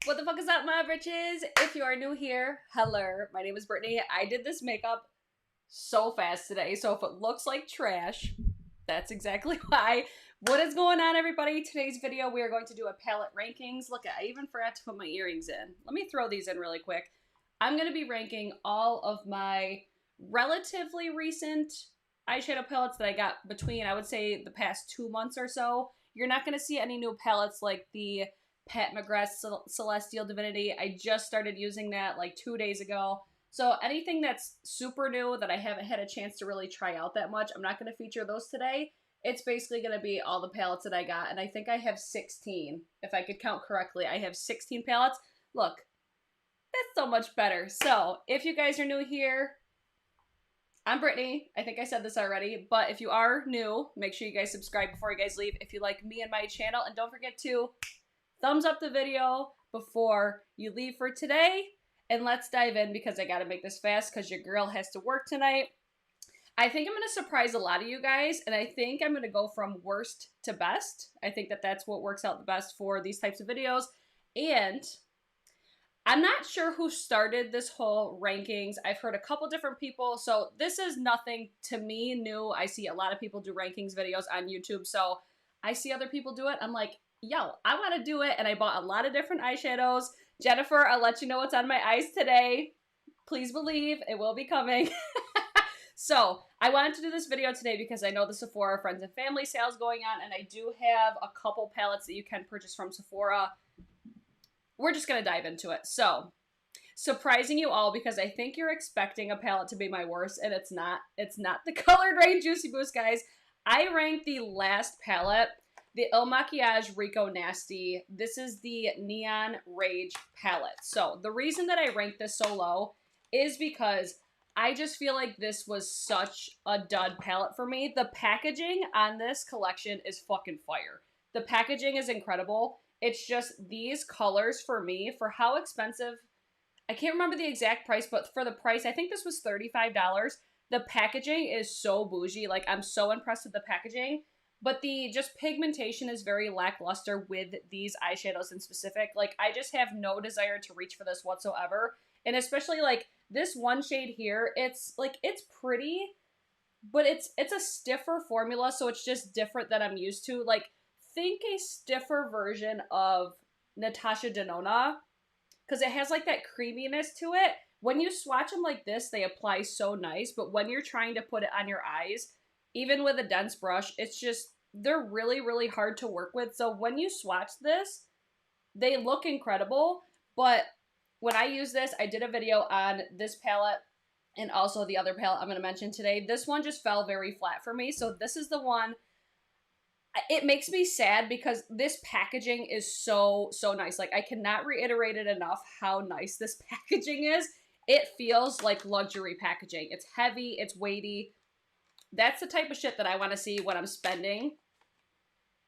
What the fuck is up, my bitches? If you are new here, hello. My name is Brittany. I did this makeup so fast today, so if it looks like trash, that's exactly why. What is going on, everybody? Today's video, we are going to do a palette rankings. Look, I even forgot to put my earrings in. Let me throw these in really quick. I'm going to be ranking all of my relatively recent eyeshadow palettes that I got between, I would say, the past 2 months or so. You're not going to see any new palettes like the Pat McGrath's Celestial Divinity. I just started using that like 2 days ago. So anything that's super new that I haven't had a chance to really try out that much, I'm not going to feature those today. It's basically going to be all the palettes that I got. And I think I have 16. If I could count correctly, I have 16 palettes. Look, that's so much better. So if you guys are new here, I'm Brittany. I think I said this already, but if you are new, make sure you guys subscribe before you guys leave if you like me and my channel. And don't forget to thumbs up the video before you leave for today. And let's dive in because I got to make this fast because your girl has to work tonight. I think I'm going to surprise a lot of you guys, and I think I'm going to go from worst to best. I think that that's what works out the best for these types of videos. And I'm not sure who started this whole rankings. I've heard a couple different people, so this is nothing to me new. I see a lot of people do rankings videos on YouTube, so I see other people do it. I'm like, yo, I want to do it, and I bought a lot of different eyeshadows. Jennifer, I'll let you know what's on my eyes today. Please believe it will be coming. So I wanted to do this video today because I know the Sephora Friends and Family sale is going on, and I do have a couple palettes that you can purchase from Sephora. We're just going to dive into it. So, surprising you all because I think you're expecting a palette to be my worst, and it's not. It's not the Colored Rain Juicy Boost, guys. I ranked the last palette, the Il Makiage Rico Nasty. This is the Neon Rage palette. So, the reason that I ranked this so low is because I just feel like this was such a dud palette for me. The packaging on this collection is fucking fire. The packaging is incredible. It's just these colors for me, for how expensive, I can't remember the exact price, but for the price, I think this was $35. The packaging is so bougie. Like, I'm so impressed with the packaging, but the just pigmentation is very lackluster with these eyeshadows in specific. Like, I just have no desire to reach for this whatsoever. And especially, like, this one shade here, it's, like, it's pretty, but it's a stiffer formula, so it's just different than I'm used to. Like, think a stiffer version of Natasha Denona, because it has, like, that creaminess to it. When you swatch them like this, they apply so nice, but when you're trying to put it on your eyes, even with a dense brush, it's just, they're really, really hard to work with. So when you swatch this, they look incredible, but when I use this, I did a video on this palette and also the other palette I'm going to mention today. This one just fell very flat for me, so this is the one. It makes me sad because this packaging is so, so nice. Like, I cannot reiterate it enough how nice this packaging is. It feels like luxury packaging. It's heavy, it's weighty. That's the type of shit that I want to see when I'm spending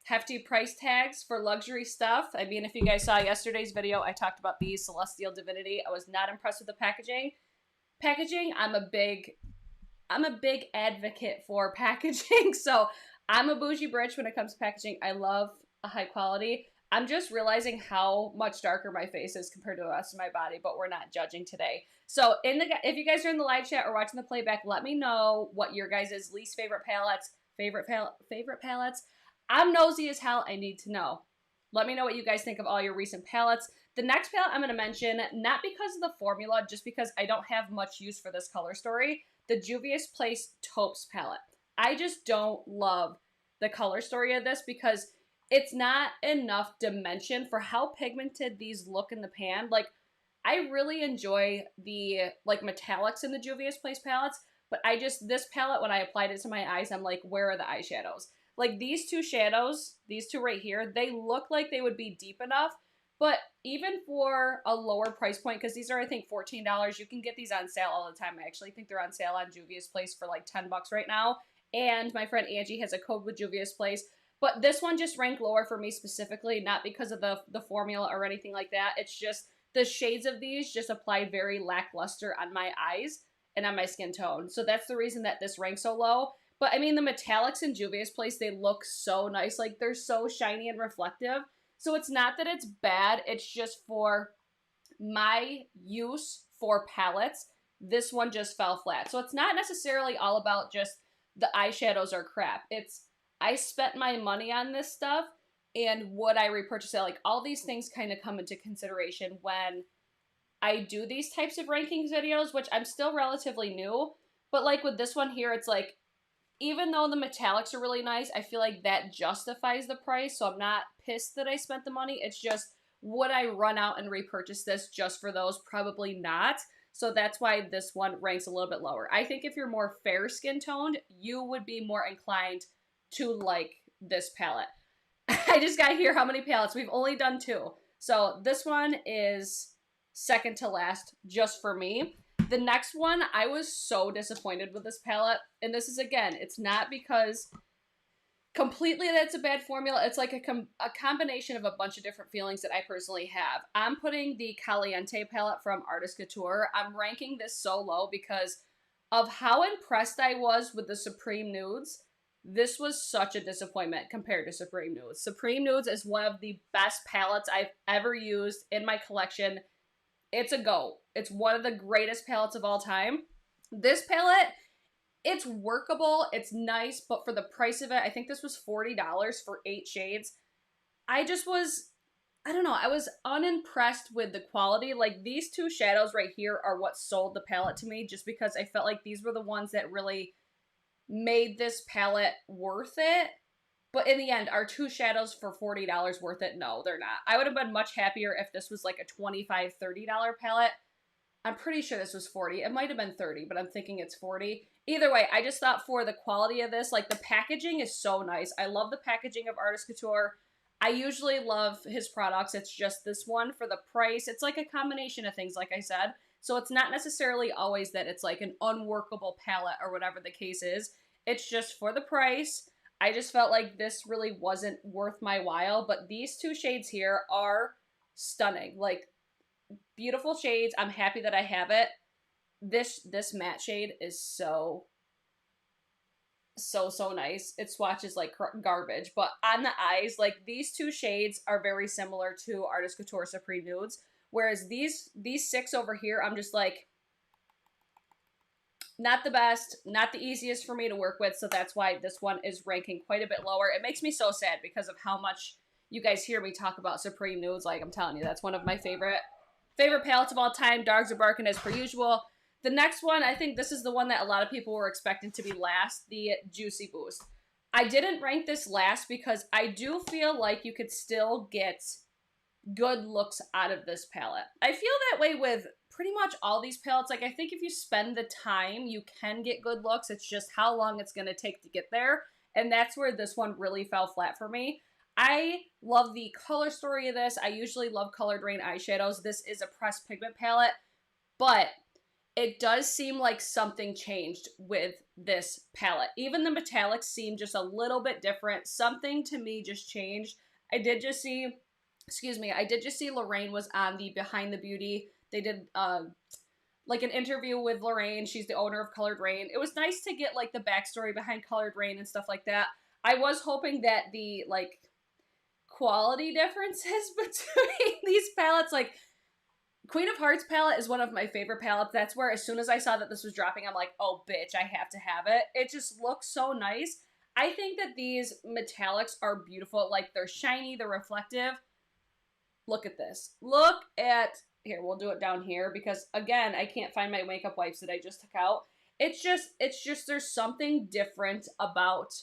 hefty price tags for luxury stuff. I mean, if you guys saw yesterday's video, I talked about the Celestial Divinity. I was not impressed with the packaging. I'm a big advocate for packaging. So I'm a bougie bitch when it comes to packaging. I love a high quality. I'm just realizing how much darker my face is compared to the rest of my body, but we're not judging today. So if you guys are in the live chat or watching the playback, let me know what your guys' least favorite palettes, favorite palettes. I'm nosy as hell. I need to know. Let me know what you guys think of all your recent palettes. The next palette I'm going to mention, not because of the formula, just because I don't have much use for this color story, the Juvia's Place Taupes palette. I just don't love the color story of this because it's not enough dimension for how pigmented these look in the pan. Like, I really enjoy the, like, metallics in the Juvia's Place palettes, but this palette, when I applied it to my eyes, I'm like, where are the eyeshadows? Like, these two shadows, these two right here, they look like they would be deep enough, but even for a lower price point, because these are, I think, $14, you can get these on sale all the time. I actually think they're on sale on Juvia's Place for like $10 right now, and my friend Angie has a code with Juvia's Place, but this one just ranked lower for me specifically, not because of the formula or anything like that. It's just the shades of these just applied very lackluster on my eyes and on my skin tone, so that's the reason that this ranks so low. But I mean, the metallics in Juvia's Place, they look so nice. Like, they're so shiny and reflective. So it's not that it's bad, it's just for my use for palettes, this one just fell flat. So it's not necessarily all about just the eyeshadows are crap. It's I spent my money on this stuff and would I repurchase it? Like all these things kind of come into consideration when I do these types of rankings videos, which I'm still relatively new. But like with this one here, it's like, even though the metallics are really nice, I feel like that justifies the price. So I'm not pissed that I spent the money. It's just, would I run out and repurchase this just for those? Probably not. So that's why this one ranks a little bit lower. I think if you're more fair skin toned, you would be more inclined to like this palette. I just got here how many palettes. We've only done 2. So this one is second to last just for me. The next one, I was so disappointed with this palette. And this is, again, it's not because completely that's a bad formula. It's like a combination of a bunch of different feelings that I personally have. I'm putting the Caliente palette from Artist Couture. I'm ranking this so low because of how impressed I was with the Supreme Nudes. This was such a disappointment compared to Supreme Nudes. Supreme Nudes is one of the best palettes I've ever used in my collection. It's a go. It's one of the greatest palettes of all time. This palette, it's workable, it's nice, but for the price of it, I think this was $40 for 8 shades. I don't know, I was unimpressed with the quality. Like, these 2 shadows right here are what sold the palette to me, just because I felt like these were the ones that really made this palette worth it. But in the end, are 2 shadows for $40 worth it? No, they're not. I would have been much happier if this was like a $25, $30 palette. I'm pretty sure this was 40. It might have been 30, but I'm thinking it's 40. Either way, I just thought for the quality of this, like the packaging is so nice. I love the packaging of Artist Couture. I usually love his products. It's just this one for the price. It's like a combination of things, like I said. So it's not necessarily always that it's like an unworkable palette or whatever the case is. It's just for the price. I just felt like this really wasn't worth my while, but these 2 shades here are stunning. Like, beautiful shades. I'm happy that I have it. This matte shade is so nice. It swatches like garbage, but on the eyes, like these 2 shades are very similar to Artist Couture Supreme Nudes, whereas these 6 over here, I'm just like, not the best, not the easiest for me to work with, so that's why this one is ranking quite a bit lower. It makes me so sad because of how much you guys hear me talk about Supreme Nudes. Like, I'm telling you, that's one of my favorite palettes of all time. Dogs are barking as per usual. The next one, I think this is the one that a lot of people were expecting to be last, the Juicy Boost. I didn't rank this last because I do feel like you could still get good looks out of this palette. I feel that way with pretty much all these palettes. Like, I think if you spend the time, you can get good looks. It's just how long it's going to take to get there. And that's where this one really fell flat for me. I love the color story of this. I usually love Colored Rain eyeshadows. This is a pressed pigment palette, but it does seem like something changed with this palette. Even the metallics seem just a little bit different. Something to me just changed. I did just see Lorraine was on the Behind the Beauty. They did like an interview with Lorraine. She's the owner of Colored Rain. It was nice to get like the backstory behind Colored Rain and stuff like that. I was hoping that the like quality differences between these palettes, like Queen of Hearts palette is one of my favorite palettes. That's where as soon as I saw that this was dropping, I'm like, oh bitch, I have to have it. It just looks so nice. I think that these metallics are beautiful. Like, they're shiny, they're reflective. Look at this. Look at, here, we'll do it down here because, again, I can't find my makeup wipes that I just took out. It's just, there's something different about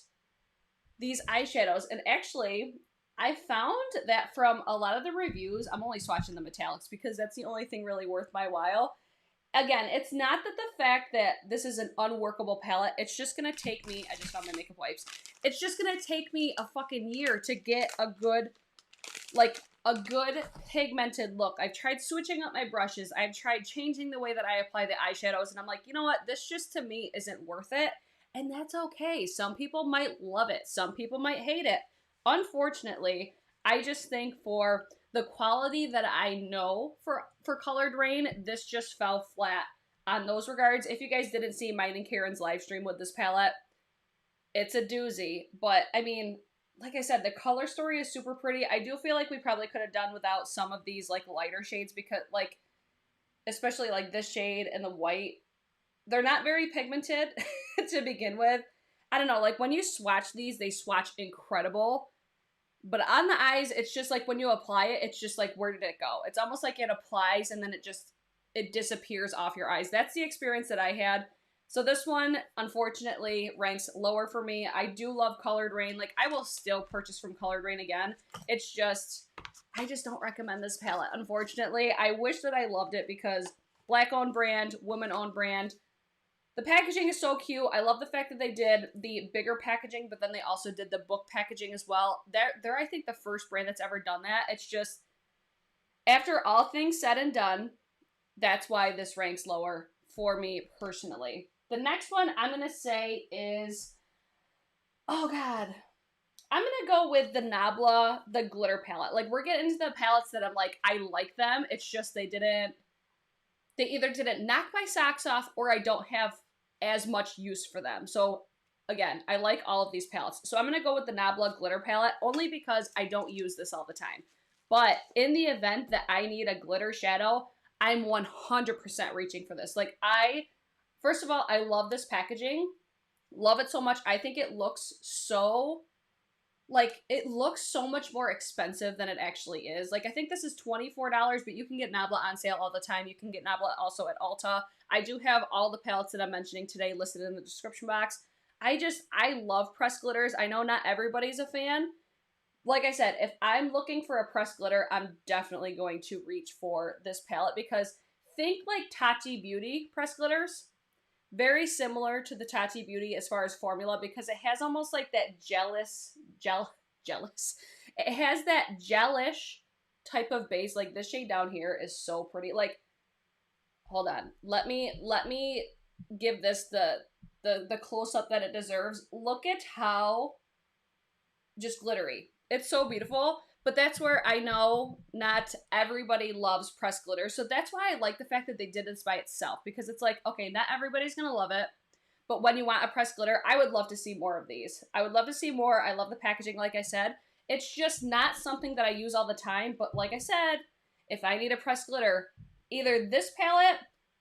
these eyeshadows. And actually, I found that from a lot of the reviews, I'm only swatching the metallics because that's the only thing really worth my while. Again, it's not that the fact that this is an unworkable palette, it's just going to take me, I just found my makeup wipes, it's just going to take me a fucking year to get a good, like, a good pigmented look. I've tried switching up my brushes, I've tried changing the way that I apply the eyeshadows, and I'm like, you know what, this just to me isn't worth it, and that's okay. Some people might love it, some people might hate it. Unfortunately, I just think for the quality that I know for Colored Rain, this just fell flat on those regards. If you guys didn't see mine and Karen's live stream with this palette, it's a doozy. But, I mean, like I said, the color story is super pretty. I do feel like we probably could have done without some of these like lighter shades because like, especially like this shade and the white, they're not very pigmented to begin with. I don't know, like when you swatch these, they swatch incredible. But on the eyes, it's just like when you apply it, it's just like, where did it go? It's almost like it applies and then it disappears off your eyes. That's the experience that I had. So this one, unfortunately, ranks lower for me. I do love Colored Rain. Like, I will still purchase from Colored Rain again. It's just, I just don't recommend this palette, unfortunately. I wish that I loved it because Black-owned brand, woman-owned brand. The packaging is so cute. I love the fact that they did the bigger packaging, but then they also did the book packaging as well. They're I think, the first brand that's ever done that. It's just, after all things said and done, that's why this ranks lower for me personally. The next one I'm going to say is, oh God, I'm going to go with the Nabla, the glitter palette. Like, we're getting into the palettes that I'm like, I like them. It's just they either didn't knock my socks off or I don't have as much use for them. So again, I like all of these palettes. So I'm going to go with the Nabla glitter palette only because I don't use this all the time. But in the event that I need a glitter shadow, I'm 100% reaching for this. Like, first of all, I love this packaging. Love it so much. I think it looks so, like, it looks so much more expensive than it actually is. Like, I think this is $24, but you can get Nabla on sale all the time. You can get Nabla also at Ulta. I do have all the palettes that I'm mentioning today listed in the description box. I love pressed glitters. I know not everybody's a fan. Like I said, if I'm looking for a pressed glitter, I'm definitely going to reach for this palette because think like Tati Beauty pressed glitters. Very similar to the Tati Beauty as far as formula because it has almost like that jealous. It has that gelish type of base. Like this shade down here is so pretty. Like, hold on. Let me give this the close-up that it deserves. Look at how just glittery. It's so beautiful. But that's where I know not everybody loves pressed glitter. So that's why I like the fact that they did this by itself. Because it's like, okay, not everybody's going to love it. But when you want a pressed glitter, I would love to see more of these. I would love to see more. I love the packaging, like I said. It's just not something that I use all the time. But like I said, if I need a pressed glitter, either this palette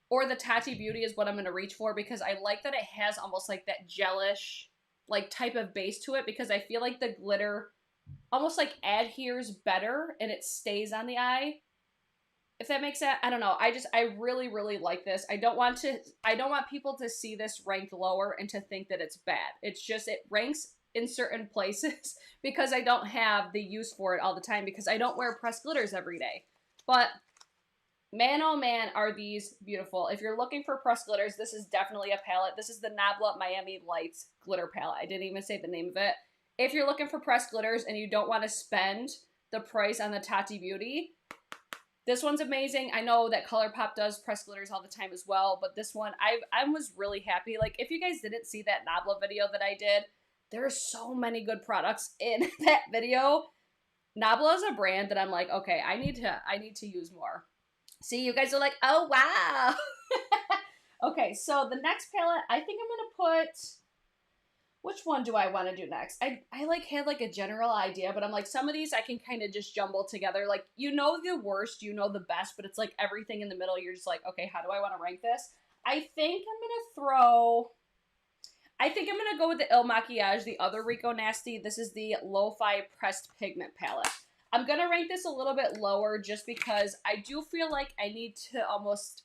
or the Tati Beauty is what I'm going to reach for. Because I like that it has almost like that gelish like type of base to it. Because I feel like the glitter almost like adheres better and it stays on the eye. If that makes sense, I don't know. I really, really like this. I don't want people to see this ranked lower and to think that it's bad. It's just, it ranks in certain places because I don't have the use for it all the time because I don't wear pressed glitters every day. But man, oh man, are these beautiful. If you're looking for pressed glitters, this is definitely a palette. This is the Nabla Miami Lights glitter palette. I didn't even say the name of it. If you're looking for pressed glitters and you don't want to spend the price on the Tati Beauty, this one's amazing. I know that ColourPop does pressed glitters all the time as well, but this one, I was really happy. Like, if you guys didn't see that Nabla video that I did, there are so many good products in that video. Nabla is a brand that I'm like, okay, I need to use more. See, you guys are like, oh, wow. Okay, so the next palette, I think I'm going to put... Which one do I want to do next? I like had like a general idea, but I'm like, some of these I can kind of just jumble together. Like, you know the worst, you know the best, but it's like everything in the middle. You're just like, okay, how do I want to rank this? I think I'm going to go with the Il Makiage, the other Rico Nasty. This is the Lo-Fi Pressed Pigment Palette. I'm going to rank this a little bit lower just because I do feel like I need to almost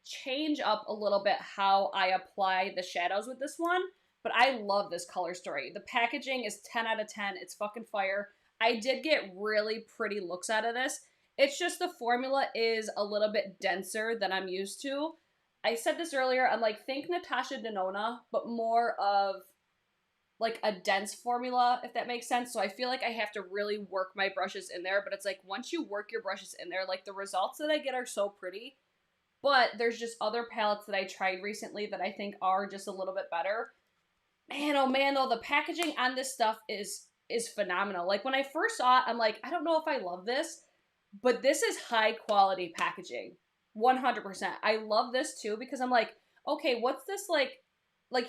change up a little bit how I apply the shadows with this one. But I love this color story. The packaging is 10 out of 10. It's fucking fire. I did get really pretty looks out of this. It's just the formula is a little bit denser than I'm used to. I said this earlier. I'm like, think Natasha Denona, but more of like a dense formula, if that makes sense. So I feel like I have to really work my brushes in there. But it's like, once you work your brushes in there, like the results that I get are so pretty. But there's just other palettes that I tried recently that I think are just a little bit better. Man, oh man, though, the packaging on this stuff is phenomenal. Like, when I first saw it, I'm like, I don't know if I love this, but this is high quality packaging. 100%. I love this too because I'm like, okay, what's this like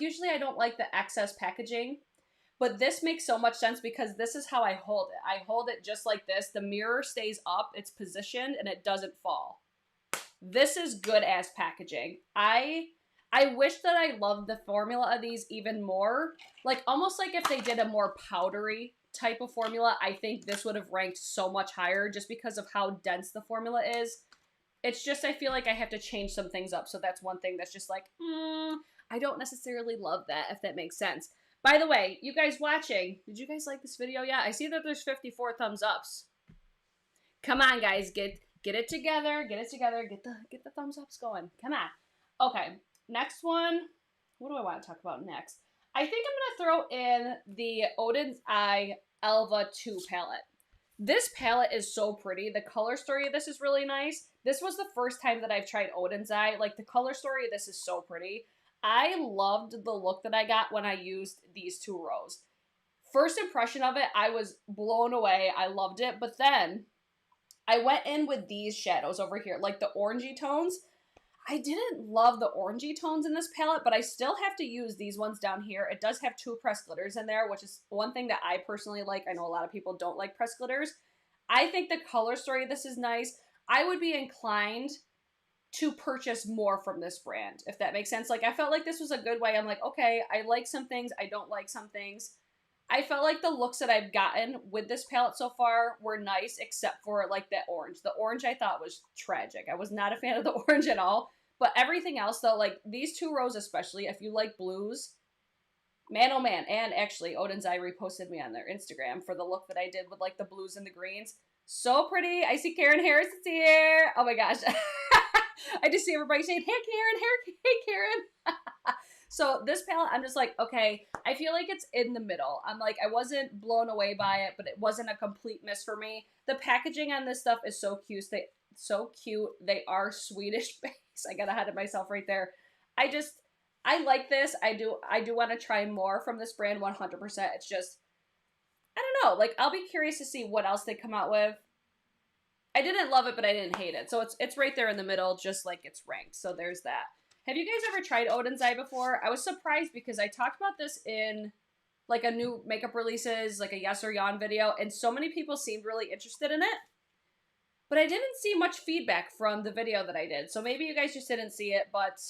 usually I don't like the excess packaging, But this makes so much sense because this is how I hold it. I hold it just like this. The mirror stays up, it's positioned, and it doesn't fall. This is good ass packaging. I wish that I loved the formula of these even more. Like, almost like if they did a more powdery type of formula, I think this would have ranked so much higher just because of how dense the formula is. It's just, I feel like I have to change some things up. So that's one thing that's just like, I don't necessarily love that, if that makes sense. By the way, you guys watching, did you guys like this video yet? I see that there's 54 thumbs ups. Come on, guys, get it together, get the thumbs ups going. Come on. Okay, next one. What do I want to talk about next? I think I'm gonna throw in the Oden's Eye Elva 2 palette. This palette is so pretty. The color story of this is really nice. This was the first time that I've tried Oden's Eye. Like, the color story of this is so pretty. I loved the look that I got when I used these two rows. First impression of it, I was blown away. I loved it. But then I went in with these shadows over here, like the orangey tones. I didn't love the orangey tones in this palette, but I still have to use these ones down here. It does have 2 pressed glitters in there, which is one thing that I personally like. I know a lot of people don't like pressed glitters. I think the color story of this is nice. I would be inclined to purchase more from this brand, if that makes sense. Like, I felt like this was a good way. I'm like, okay, I like some things, I don't like some things. I felt like the looks that I've gotten with this palette so far were nice, except for, like, that orange. The orange I thought was tragic. I was not a fan of the orange at all. But everything else, though, like, these 2 rows especially, if you like blues, man, oh man. And actually, Oden's Eye reposted me on their Instagram for the look that I did with, like, the blues and the greens. So pretty. I see Karen Harris is here. Oh my gosh. I just see everybody saying, hey, Karen, hey, Karen. So this palette, I'm just like, okay, I feel like it's in the middle. I'm like, I wasn't blown away by it, but it wasn't a complete miss for me. The packaging on this stuff is so cute. They are Swedish based. I got ahead of myself right there. I like this. I do want to try more from this brand 100%. It's just, I don't know. Like, I'll be curious to see what else they come out with. I didn't love it, but I didn't hate it. So it's right there in the middle, just like it's ranked. So there's that. Have you guys ever tried Oden's Eye before? I was surprised because I talked about this in like a new makeup releases, like a Yes or Yawn video, and so many people seemed really interested in it. But I didn't see much feedback from the video that I did. So maybe you guys just didn't see it, but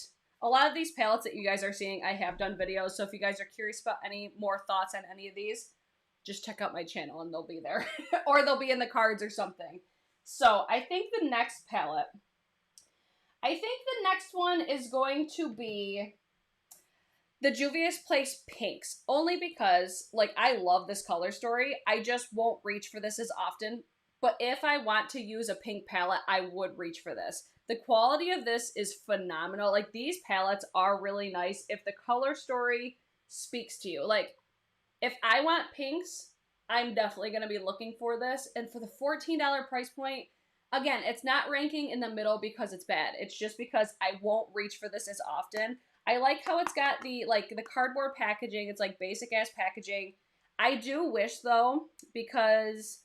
a lot of these palettes that you guys are seeing, I have done videos. So if you guys are curious about any more thoughts on any of these, just check out my channel and they'll be there. Or they'll be in the cards or something. So I think the next palette, one is going to be the Juvia's Place Pinks. Only because, like, I love this color story. I just won't reach for this as often. But if I want to use a pink palette, I would reach for this. The quality of this is phenomenal. Like, these palettes are really nice if the color story speaks to you. Like, if I want pinks, I'm definitely going to be looking for this. And for the $14 price point, again, it's not ranking in the middle because it's bad. It's just because I won't reach for this as often. I like how it's got the, like, the cardboard packaging. It's, like, basic-ass packaging. I do wish, though, because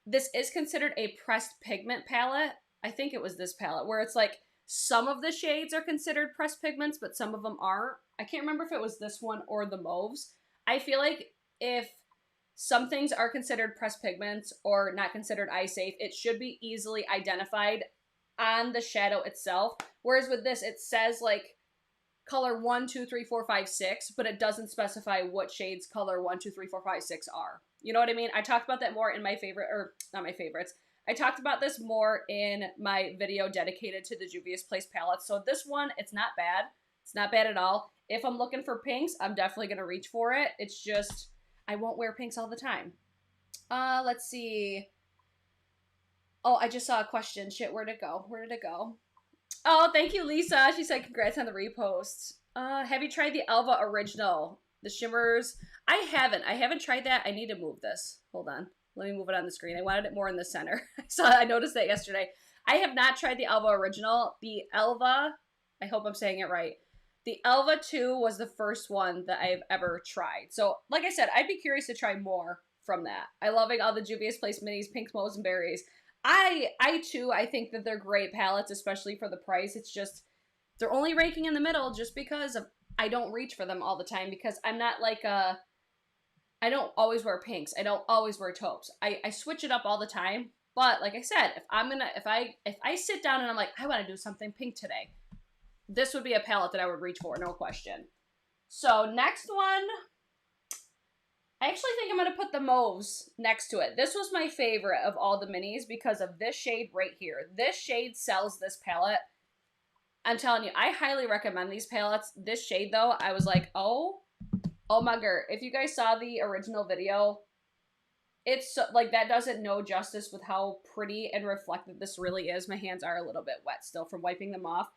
this is considered a pressed pigment palette. I think it was this palette, where it's, like, some of the shades are considered pressed pigments, but some of them aren't. I can't remember if it was this one or the mauves. I feel like if some things are considered pressed pigments or not considered eye safe, it should be easily identified on the shadow itself. Whereas with this, it says like color 1, 2, 3, 4, 5, 6, but it doesn't specify what shades color 1, 2, 3, 4, 5, 6 are. You know what I mean? I talked about that more in my favorite, or not my favorites. I talked about this more in my video dedicated to the Juvia's Place palettes. So this one, it's not bad. It's not bad at all. If I'm looking for pinks, I'm definitely going to reach for it. It's just, I won't wear pinks all the time. Let's see. Oh, I just saw a question. Shit, where'd it go? Where did it go? Oh, thank you, Lisa. She said congrats on the repost. Have you tried the Elva Original? The shimmers? I haven't tried that. I need to move this. Hold on. Let me move it on the screen. I wanted it more in the center. I noticed that yesterday. I have not tried the Elva Original. The Elva, I hope I'm saying it right. The Elva 2 was the first one that I've ever tried. So, like I said, I'd be curious to try more from that. I'm loving all the Juvia's Place minis, pinks, mauves, and berries. I think that they're great palettes, especially for the price. It's just, they're only ranking in the middle just because of, I don't reach for them all the time because I'm not like a I don't always wear pinks. I don't always wear taupes. I switch it up all the time. But like I said, if I sit down and I'm like, I want to do something pink today, this would be a palette that I would reach for, no question. So next one, I actually think I'm going to put the mauves next to it. This was my favorite of all the minis because of this shade right here. This shade sells this palette. I'm telling you, I highly recommend these palettes. This shade though, I was like, oh my god. If you guys saw the original video, it's so, like, that doesn't know justice with how pretty and reflective this really is. My hands are a little bit wet still from wiping them off.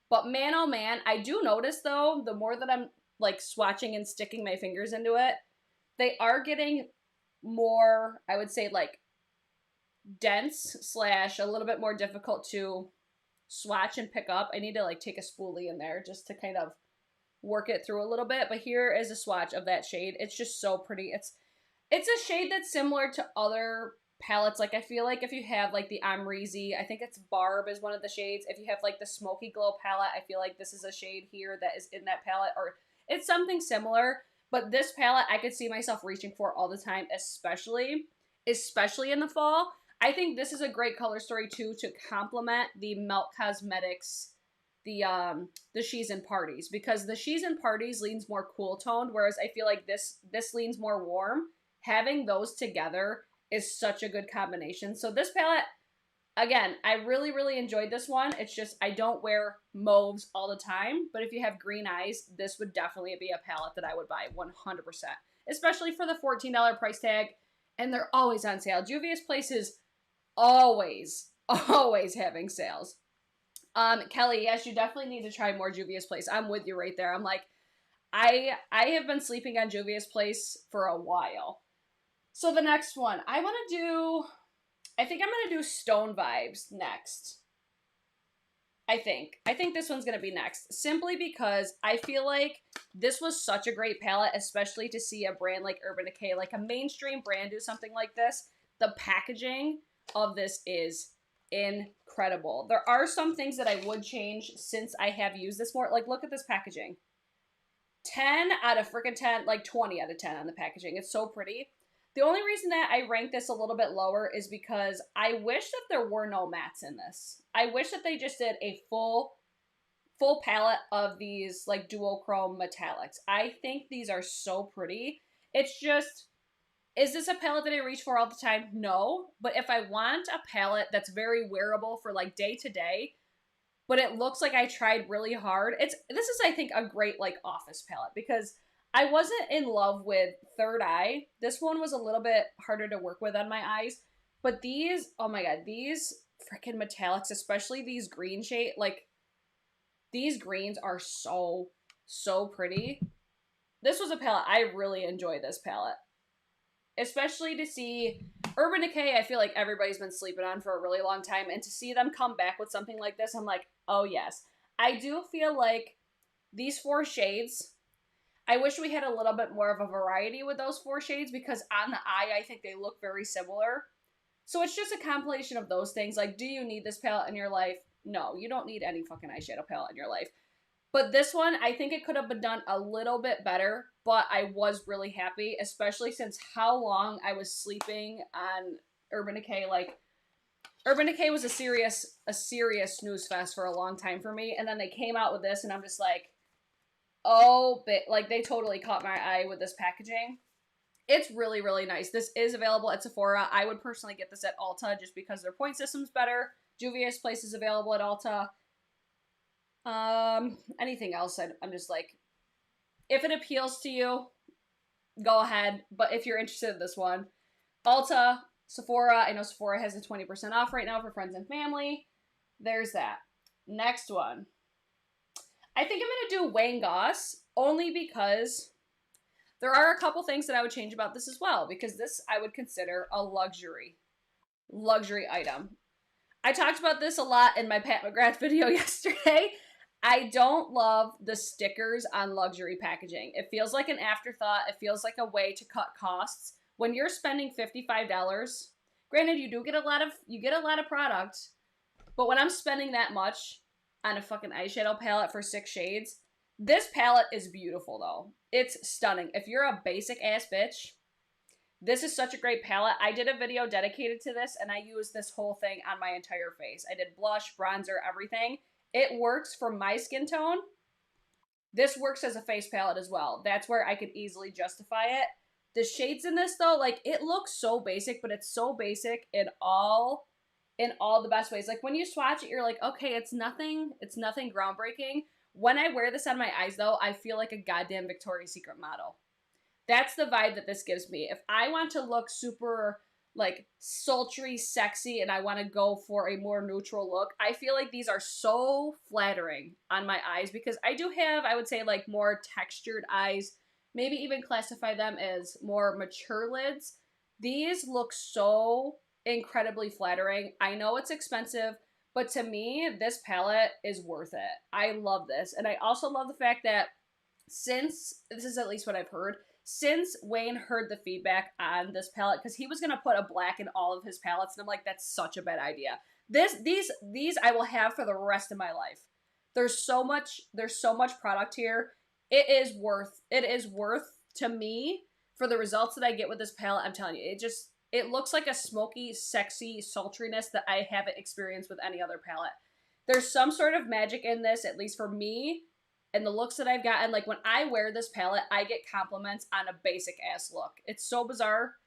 But man, oh man, I do notice though, the more that I'm like swatching and sticking my fingers into it, they are getting more, I would say, like dense slash a little bit more difficult to swatch and pick up. I need to like take a spoolie in there just to kind of work it through a little bit. But here is a swatch of that shade. It's just so pretty. It's a shade that's similar to other palettes. Like I feel like if you have like the Amrezy, I think it's Barb is one of the shades. If you have like the Smoky Glow palette, I feel like this is a shade here that is in that palette, or it's something similar. But this palette, I could see myself reaching for all the time, especially in the fall. I think this is a great color story too to complement the Melt Cosmetics, the She's in Parties, because the She's in Parties leans more cool toned, whereas I feel like this leans more warm. Having those together is such a good combination. So this palette, again, I really, really enjoyed this one. It's just I don't wear mauves all the time, but if you have green eyes, this would definitely be a palette that I would buy 100%, especially for the $14 price tag, and they're always on sale. Juvia's Place is always having sales. Kelly, yes, you definitely need to try more Juvia's Place. I'm with you right there. I'm like, I have been sleeping on Juvia's Place for a while. So the next one, I think I'm going to do Stone Vibes next. I think this one's going to be next, simply because I feel like this was such a great palette, especially to see a brand like Urban Decay, like a mainstream brand, do something like this. The packaging of this is incredible. There are some things that I would change since I have used this more. Like, look at this packaging. 10 out of freaking 10, like 20 out of 10 on the packaging. It's so pretty. The only reason that I rank this a little bit lower is because I wish that there were no mattes in this. I wish that they just did a full palette of these like dual chrome metallics. I think these are so pretty. It's just, is this a palette that I reach for all the time? No. But if I want a palette that's very wearable for like day to day, but it looks like I tried really hard, this is, I think, a great like office palette, because I wasn't in love with Third Eye. This one was a little bit harder to work with on my eyes. But these, oh my god, these freaking metallics, especially these green shade, like, these greens are so pretty. This was a palette. I really enjoy this palette. Especially to see Urban Decay, I feel like everybody's been sleeping on for a really long time. And to see them come back with something like this, I'm like, oh yes. I do feel like these 4 shades, I wish we had a little bit more of a variety with those 4 shades, because on the eye, I think they look very similar. So it's just a compilation of those things. Like, do you need this palette in your life? No, you don't need any fucking eyeshadow palette in your life. But this one, I think it could have been done a little bit better, but I was really happy, especially since how long I was sleeping on Urban Decay. Like, Urban Decay was a serious snooze fest for a long time for me, and then they came out with this, and I'm just like, oh, like, they totally caught my eye with this packaging. It's really, really nice. This is available at Sephora. I would personally get this at Ulta just because their point system's better. Juvia's Place is available at Ulta. Anything else, I'm just like, if it appeals to you, go ahead. But if you're interested in this one, Ulta, Sephora, I know Sephora has a 20% off right now for friends and family. There's that. Next one. I think I'm going to do Wayne Goss, only because there are a couple things that I would change about this as well, because this I would consider a luxury item. I talked about this a lot in my Pat McGrath video yesterday. I don't love the stickers on luxury packaging. It feels like an afterthought. It feels like a way to cut costs. When you're spending $55, granted you get a lot of product, but when I'm spending that much on a fucking eyeshadow palette for 6 shades, this palette is beautiful though. It's stunning. If you're a basic ass bitch, This is such a great palette. I did a video dedicated to this, and I used this whole thing on my entire face. I did blush, bronzer, everything. It works for my skin tone. This works as a face palette as well. That's where I could easily justify it. The shades in this, though, like, it looks so basic, but it's so basic in all the best ways. Like, when you swatch it, you're like, okay, it's nothing groundbreaking. When I wear this on my eyes, though, I feel like a goddamn Victoria's Secret model. That's the vibe that this gives me. If I want to look super, like, sultry, sexy, and I want to go for a more neutral look, I feel like these are so flattering on my eyes because I do have, I would say, like, more textured eyes. Maybe even classify them as more mature lids. These look so incredibly flattering. I know it's expensive, but to me, this palette is worth it. I love this. And I also love the fact that since, this is at least what I've heard, since Wayne heard the feedback on this palette, because he was going to put a black in all of his palettes, and I'm like, that's such a bad idea. These I will have for the rest of my life. There's so much product here. It is worth to me for the results that I get with this palette. I'm telling you, it looks like a smoky, sexy sultriness that I haven't experienced with any other palette. There's some sort of magic in this, at least for me, and the looks that I've gotten. Like, when I wear this palette, I get compliments on a basic ass look. It's so bizarre,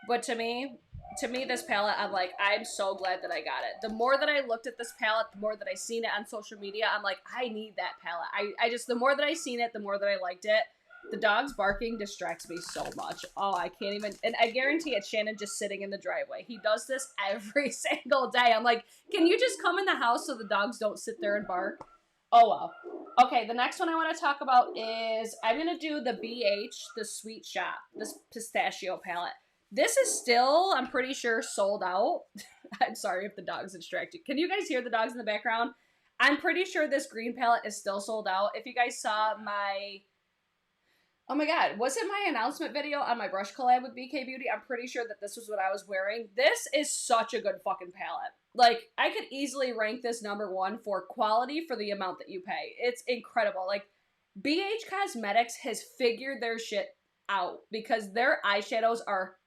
but to me, this palette, I'm like, I'm so glad that I got it. The more that I looked at this palette, the more that I seen it on social media, I'm like, I need that palette. I just, the more that I seen it, the more that I liked it. The dog's barking distracts me so much. Oh, I can't even, and I guarantee it's Shannon just sitting in the driveway. He does this every single day. I'm like, can you just come in the house so the dogs don't sit there and bark? Oh, well. Okay, the next one I want to talk about is, I'm going to do the BH, the Sweet Shop, this pistachio palette. This is still, I'm pretty sure, sold out. I'm sorry if the dogs distracted. Can you guys hear the dogs in the background? I'm pretty sure this green palette is still sold out. If you guys saw my, oh my god, was it my announcement video on my brush collab with BK Beauty? I'm pretty sure that this was what I was wearing. This is such a good fucking palette. Like, I could easily rank this #1 for quality for the amount that you pay. It's incredible. Like, BH Cosmetics has figured their shit out because their eyeshadows are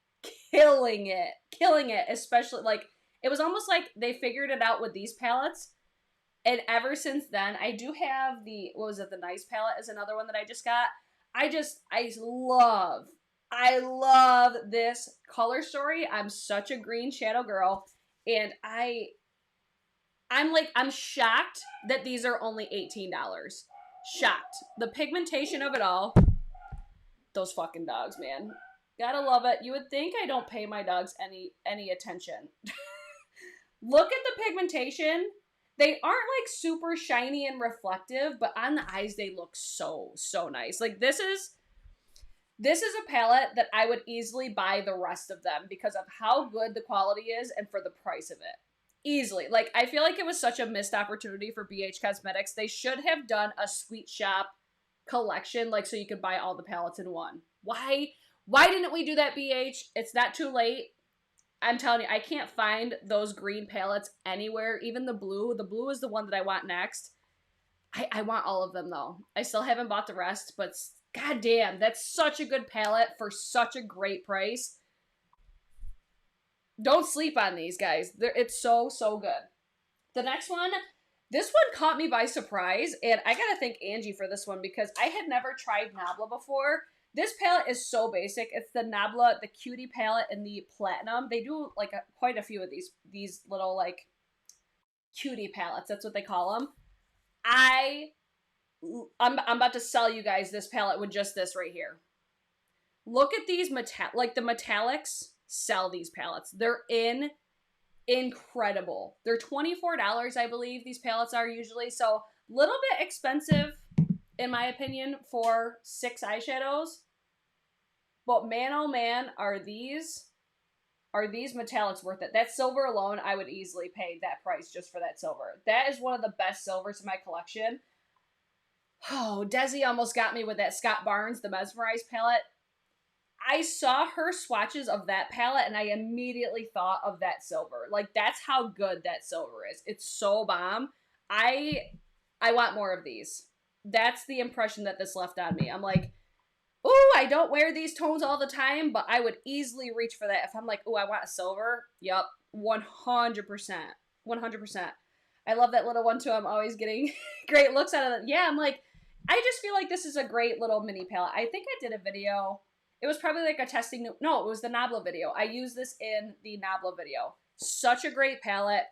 killing it, especially, like, it was almost like they figured it out with these palettes, and ever since then, I do have the, what was it, the Nice palette is another one that I just got. I love this color story. I'm such a green shadow girl, and I'm shocked that these are only $18. Shocked. The pigmentation of it all, those fucking dogs, man. Gotta love it. You would think I don't pay my dogs any attention. Look at the pigmentation. They aren't like super shiny and reflective, but on the eyes they look so nice. Like, this is a palette that I would easily buy the rest of them because of how good the quality is and for the price of it. Easily. Like, I feel like it was such a missed opportunity for BH Cosmetics. They should have done a Sweet Shop collection, like, so you could buy all the palettes in one. Why didn't we do that, BH? It's not too late. I'm telling you, I can't find those green palettes anywhere. Even the blue. The blue is the one that I want next. I want all of them, though. I still haven't bought the rest, but goddamn, that's such a good palette for such a great price. Don't sleep on these, guys. It's so good. The next one, this one caught me by surprise, and I gotta thank Angie for this one because I had never tried Nabla before. This palette is so basic. It's the Nabla, the Cutie palette, and the Platinum. They do, like, quite a few of these little, like, cutie palettes. That's what they call them. I'm about to sell you guys this palette with just this right here. Look at these the metallics sell these palettes. They're incredible. They're $24, I believe these palettes are usually. So, a little bit expensive, in my opinion, for 6 eyeshadows. But man, oh man, are these metallics worth it. That silver alone, I would easily pay that price just for that silver. That is one of the best silvers in my collection. Oh, Desi almost got me with that Scott Barnes, the Mesmerize palette. I saw her swatches of that palette and I immediately thought of that silver. Like, that's how good that silver is. It's so bomb. I want more of these. That's the impression that this left on me. I'm like, Ooh, I don't wear these tones all the time, but I would easily reach for that. If I'm like, ooh, I want a silver. Yup, 100%. 100%. I love that little one too. I'm always getting great looks out of it. Yeah, I'm like, I just feel like this is a great little mini palette. I think I did a video. It was probably like a testing. No, it was the Nabla video. I used this in the Nabla video. Such a great palette.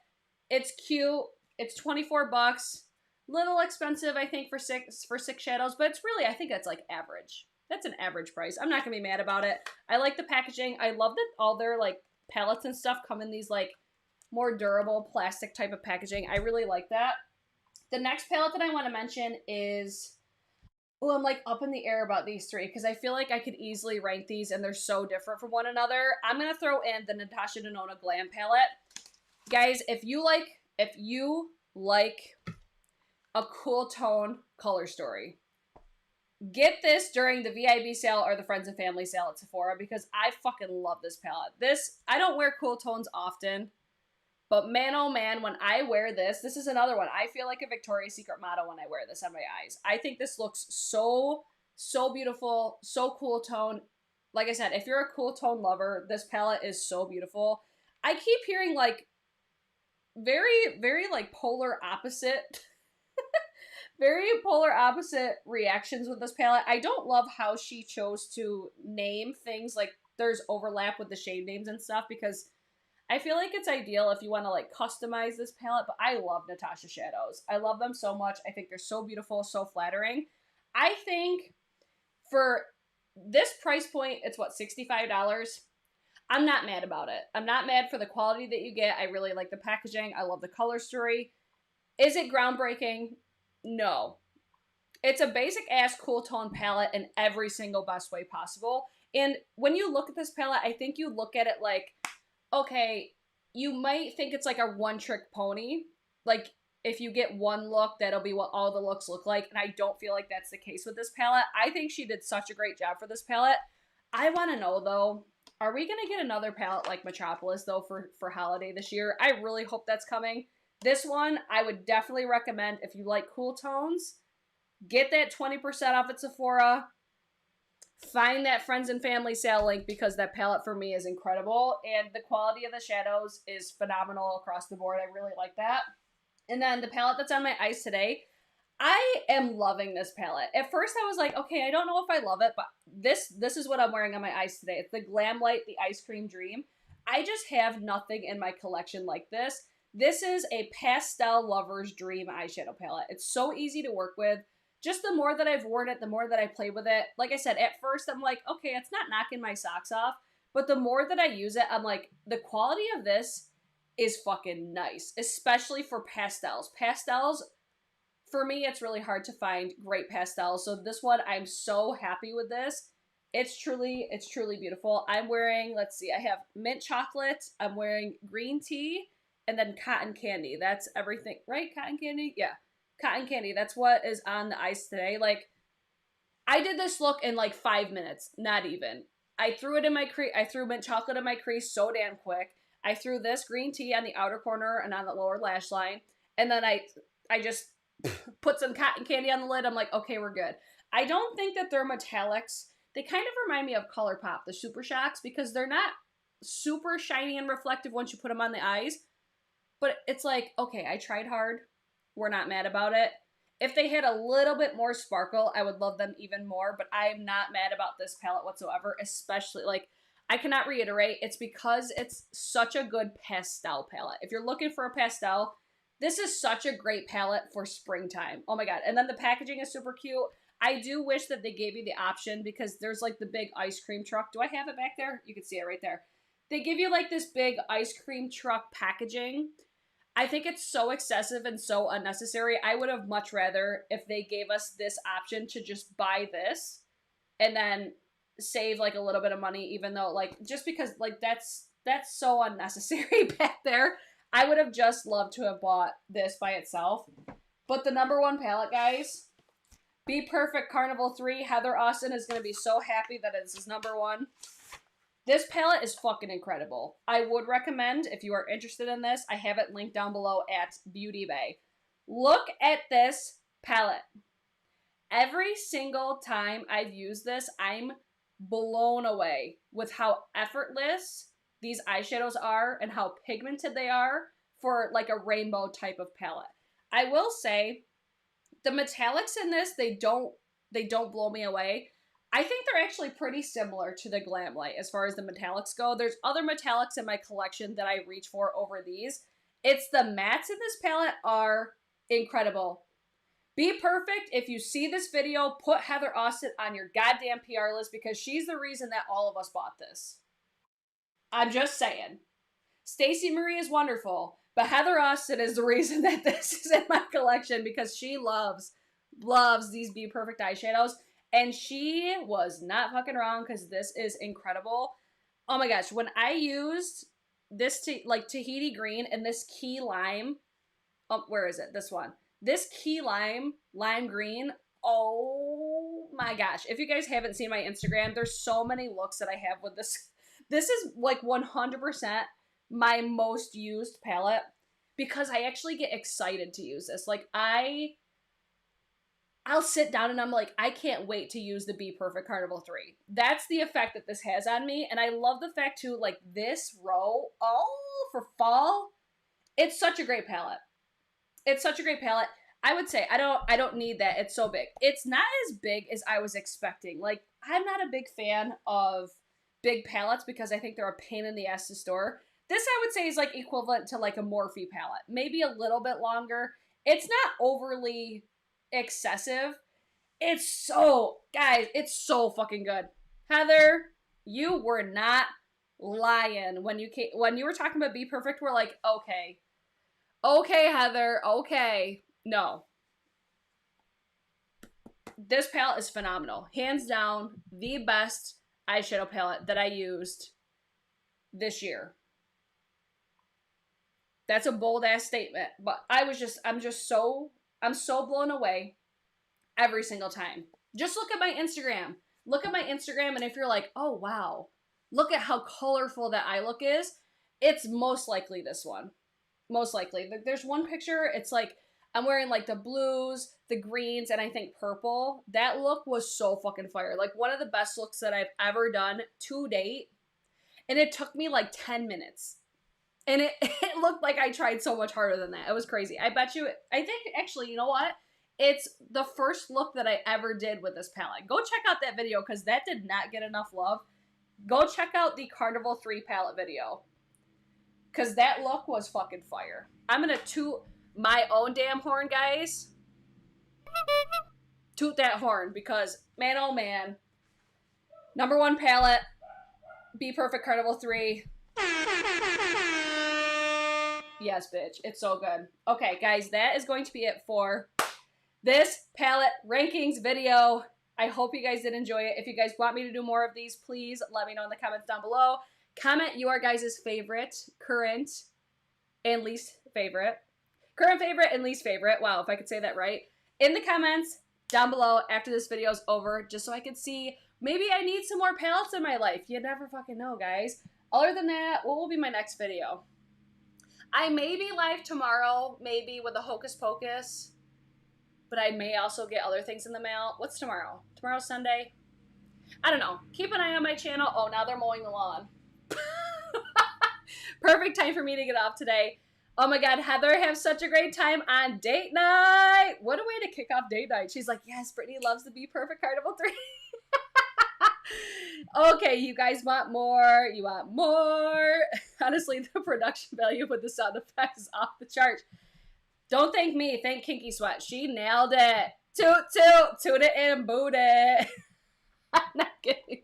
It's cute. It's 24 bucks. Little expensive, I think, for six shadows, but it's really, I think that's like average. That's an average price. I'm not gonna be mad about it. I like the packaging. I love that all their like palettes and stuff come in these like more durable plastic type of packaging. I really like that. The next palette that I want to mention is, oh, I'm like up in the air about these three because I feel like I could easily rank these and they're so different from one another. I'm gonna throw in the Natasha Denona Glam palette. Guys, if you like a cool tone color story, get this during the VIB sale or the friends and family sale at Sephora because I fucking love this palette. I don't wear cool tones often, but man, oh man, when I wear this is another one. I feel like a Victoria's Secret model when I wear this on my eyes. I think this looks so beautiful, so cool tone. Like I said, if you're a cool tone lover, this palette is so beautiful. I keep hearing like very like polar opposite very polar opposite reactions with this palette. I don't love how she chose to name things like there's overlap with the shade names and stuff because I feel like it's ideal if you want to like customize this palette, but I love Natasha shadows. I love them so much. I think they're so beautiful, so flattering. I think for this price point, it's what, $65? I'm not mad about it. I'm not mad for the quality that you get. I really like the packaging. I love the color story. Is it groundbreaking? No. It's a basic ass cool tone palette in every single best way possible. And when you look at this palette, I think you look at it like, okay, you might think it's like a one-trick pony. Like, if you get one look, that'll be what all the looks look like. And I don't feel like that's the case with this palette. I think she did such a great job for this palette. I want to know, though, are we going to get another palette like Metropolis, though, for holiday this year? I really hope that's coming. This one, I would definitely recommend if you like cool tones. Get that 20% off at Sephora. Find that friends and family sale link because that palette for me is incredible. And the quality of the shadows is phenomenal across the board. I really like that. And then the palette that's on my eyes today, I am loving this palette. At first I was like, okay, I don't know if I love it, but this is what I'm wearing on my eyes today. It's the Glam Light, the Ice Cream Dream. I just have nothing in my collection like this. This is a pastel lover's dream eyeshadow palette. It's so easy to work with. Just the more that I've worn it, the more that I play with it. Like I said, at first I'm like, okay, it's not knocking my socks off. But the more that I use it, I'm like, the quality of this is fucking nice. Especially for pastels. Pastels, for me, it's really hard to find great pastels. So this one, I'm so happy with this. It's truly beautiful. I'm wearing, let's see, I have mint chocolate. I'm wearing green tea. And then cotton candy. That's everything, right? Cotton candy? Yeah. Cotton candy. That's what is on the eyes today. Like, I did this look in like 5 minutes. Not even. I threw it in my crease. I threw mint chocolate in my crease so damn quick. I threw this green tea on the outer corner and on the lower lash line. And then I just put some cotton candy on the lid. I'm like, okay, we're good. I don't think that they're metallics. They kind of remind me of ColourPop, the Super Shocks, because they're not super shiny and reflective once you put them on the eyes. But it's like, okay, I tried hard. We're not mad about it. If they had a little bit more sparkle, I would love them even more. But I'm not mad about this palette whatsoever. Especially, like, I cannot reiterate, it's because it's such a good pastel palette. If you're looking for a pastel, this is such a great palette for springtime. Oh my god. And then the packaging is super cute. I do wish that they gave you the option because there's like the big ice cream truck. Do I have it back there? You can see it right there. They give you like this big ice cream truck packaging. I think it's so excessive and so unnecessary. I would have much rather if they gave us this option to just buy this and then save like a little bit of money, even though like, just because like that's so unnecessary back there. I would have just loved to have bought this by itself. But the number one palette, guys, Be Perfect Carnival 3. Heather Austin is going to be so happy that this is number one. This palette is fucking incredible. I would recommend, if you are interested in this, I have it linked down below at Beauty Bay. Look at this palette. every single time I've used this, I'm blown away with how effortless these eyeshadows are and how pigmented they are for like a rainbow type of palette. I will say the metallics in this, they don't blow me away. I think they're actually pretty similar to the Glamlight as far as the metallics go. There's other metallics in my collection that I reach for over these. It's the mattes in this palette are incredible. Be perfect. If you see this video, put Heather Austin on your goddamn PR list because she's the reason that all of us bought this. I'm just saying. Stacey Marie is wonderful, but Heather Austin is the reason that this is in my collection because she loves these Be Perfect eyeshadows. And she was not fucking wrong because this is incredible. Oh my gosh, when I used this like Tahiti Green and this Key Lime, oh, where is it? This one. This Key Lime Green, oh my gosh. If you guys haven't seen my Instagram, there's so many looks that I have with this. This is like 100% my most used palette because I actually get excited to use this. Like I'll sit down and I'm like, I can't wait to use the Be Perfect Carnival 3. That's the effect that this has on me. And I love the fact too, like this row, oh, for fall, it's such a great palette. It's such a great palette. I would say, I don't need that. It's so big. It's not as big as I was expecting. Like, I'm not a big fan of big palettes because I think they're a pain in the ass to store. This I would say is like equivalent to like a Morphe palette. Maybe a little bit longer. It's not overly excessive. It's so, guys, it's so fucking good. Heather, you were not lying when you were talking about Be Perfect. We're like, okay, Heather, okay. No, this palette is phenomenal. Hands down, the best eyeshadow palette that I used this year. That's a bold ass statement, but I'm so blown away every single time. Just look at my Instagram. Look at my Instagram, and if you're like, oh wow, look at how colorful that eye look is, it's most likely this one. Most likely. There's one picture, it's like, I'm wearing like the blues, the greens, and I think purple. That look was so fucking fire. Like one of the best looks that I've ever done to date. And it took me like 10 minutes. And it looked like I tried so much harder than that. It was crazy. I think actually, you know what? It's the first look that I ever did with this palette. Go check out that video because that did not get enough love. Go check out the Carnival 3 palette video. Because that look was fucking fire. I'm going to toot my own damn horn, guys. Toot that horn because, man, oh man. #1 palette. Be Perfect Carnival 3. Yes, bitch. It's so good. Okay, guys, that is going to be it for this palette rankings video. I hope you guys did enjoy it. If you guys want me to do more of these, please let me know in the comments down below. Comment your guys' favorite, current, and least favorite. Current favorite and least favorite. Wow, if I could say that right. In the comments down below after this video is over, just so I could see, maybe I need some more palettes in my life. You never fucking know, guys. Other than that, what will be my next video? I may be live tomorrow, maybe with a Hocus Pocus, but I may also get other things in the mail. What's tomorrow? Tomorrow's Sunday? I don't know. Keep an eye on my channel. Oh, now they're mowing the lawn. Perfect time for me to get off today. Oh my God, Heather, have such a great time on date night. What a way to kick off date night. She's like, yes, Brittany loves the Be Perfect Carnival 3. Okay, you guys want more. You want more. Honestly, the production value with the sound effects is off the chart. Don't thank me. Thank Kinky Sweat. She nailed it. Toot, toot, toot it and boot it. I'm not kidding.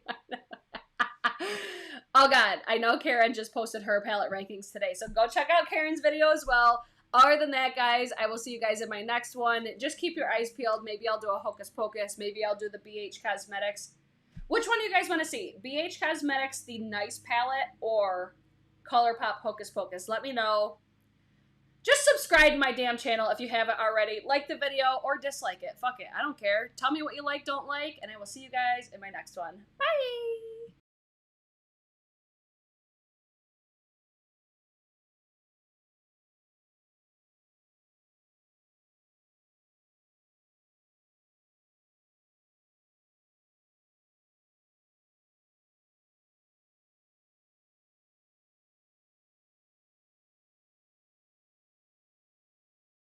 Oh God, I know Karen just posted her palette rankings today, so go check out Karen's video as well. Other than that, guys, I will see you guys in my next one. Just keep your eyes peeled. Maybe I'll do a Hocus Pocus. Maybe I'll do the BH Cosmetics. Which one do you guys want to see? BH Cosmetics, the nice palette, or ColourPop Hocus Pocus? Let me know. Just subscribe to my damn channel if you haven't already. Like the video or dislike it. Fuck it. I don't care. Tell me what you like, don't like, and I will see you guys in my next one. Bye!